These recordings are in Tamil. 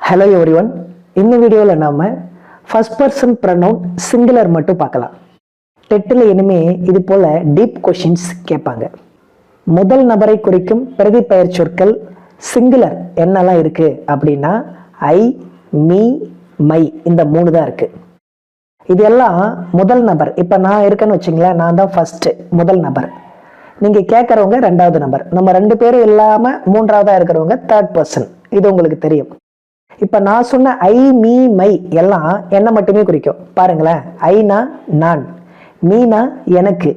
Hello everyone. இந்த வீடியோவில் நாம் ஃபர்ஸ்ட் பர்சன் ப்ரொனவுன் சிங்குலர் மட்டும் பார்க்கலாம். டெட்டில் இனிமே இது போல் டீப் கொஷின்ஸ் கேட்பாங்க. முதல் நபரை குறிக்கும் பிரதி பெயர் சொற்கள் சிங்குலர் என்னெல்லாம் இருக்குது அப்படின்னா ஐ, மீ, மை, இந்த 3 தான் இருக்குது. இது எல்லாம் முதல் நபர். இப்போ நான் இருக்கேன்னு வச்சுங்களேன், நான் தான் ஃபர்ஸ்ட் முதல் நபர். நீங்கள் கேட்குறவங்க 2வது நபர். நம்ம 2 பேரும் இல்லாமல் 3ஆவதாக இருக்கிறவங்க 3rd பர்சன். இது உங்களுக்கு தெரியும். இப்போ நான் சொன்ன ஐ, மீ, மை எல்லாம் என்னை மட்டுமே குறிக்கும். பாருங்களேன், ஐனா நான், மீனா எனக்கு,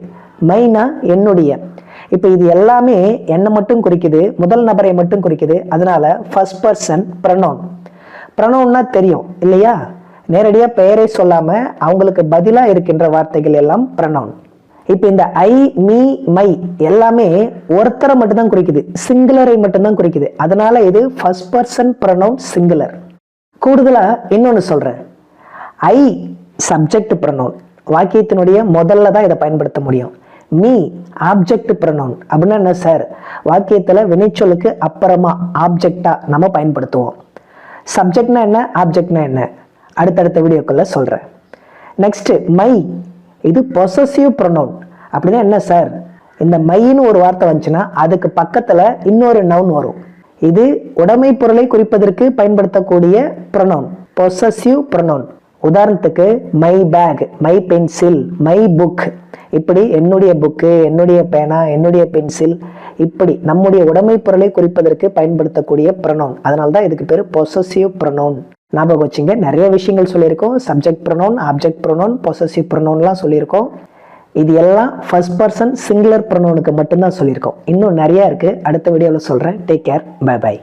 மைனா என்னுடைய. இப்போ இது எல்லாமே என்னை மட்டும் குறிக்குது, முதல் நபரை மட்டும் குறிக்குது. அதனால ஃபர்ஸ்ட் பர்சன் ப்ரொனவுன். ப்ரொனவுன்னா தெரியும் இல்லையா? நேரடியாக பெயரை சொல்லாமல் அவங்களுக்கு பதிலாக இருக்கின்ற வார்த்தைகள் எல்லாம் ப்ரொனவுன். இப்போ இந்த ஐ, மீ, மை எல்லாமே ஒருத்தரை மட்டும்தான் குறிக்குது, சிங்குலரை மட்டும்தான் குறிக்குது. அதனால இது ஃபர்ஸ்ட் பர்சன் ப்ரொனவுன் சிங்குலர். கூடுதலா இன்னொன்னு சொல்றேன். ஐ சப்ஜெக்ட் ப்ரொனவுன், வாக்கியத்தினுடைய முதல்ல தான் இதை பயன்படுத்த முடியும். Me object pronoun. அப்படின்னா என்ன சார்? வாக்கியத்துல வினைச்சொல்லுக்கு அப்புறமா ஆப்ஜெக்டா நம்ம பயன்படுத்துவோம். சப்ஜெக்ட்னா என்ன, ஆப்ஜெக்ட்னா என்ன, அடுத்தடுத்த வீடியோக்குள்ள சொல்றேன். நெக்ஸ்ட் மை, இது பொசசிவ் ப்ரொனவுன். அப்படின்னா என்ன சார்? இந்த மைன்னு ஒரு வார்த்தை வந்துச்சுன்னா அதுக்கு பக்கத்துல இன்னொரு நவுன் வரும். இது உடைமை பொருளை குறிப்பதற்கு பயன்படுத்தக்கூடிய ப்ரொனவுன், பொசசிவ் ப்ரொனவுன். உதாரணத்துக்கு my bag, my pencil, my book. இப்படி என்னுடைய புக்கு, என்னுடைய பேனா, என்னுடைய பென்சில், இப்படி நம்முடைய உடைமை பொருளை குறிப்பதற்கு பயன்படுத்தக்கூடிய ப்ரொனவுன். அதனால்தான் இதுக்கு பேர் பொசசிவ் ப்ரொனவுன். ஞாபகம் வச்சுங்க. நிறைய விஷயங்கள் சொல்லியிருக்கோம். Subject pronoun, object pronoun, possessive ப்ரொனவுன்லாம் சொல்லியிருக்கோம். இது எல்லாம் ஃபர்ஸ்ட் பர்சன் சிங்குலர் ப்ரொனவுனுக்கு மட்டும்தான் சொல்லியிருக்கோம். இன்னும் நிறைய இருக்கு, அடுத்த வீடியோவில் சொல்றேன். Take care, bye by.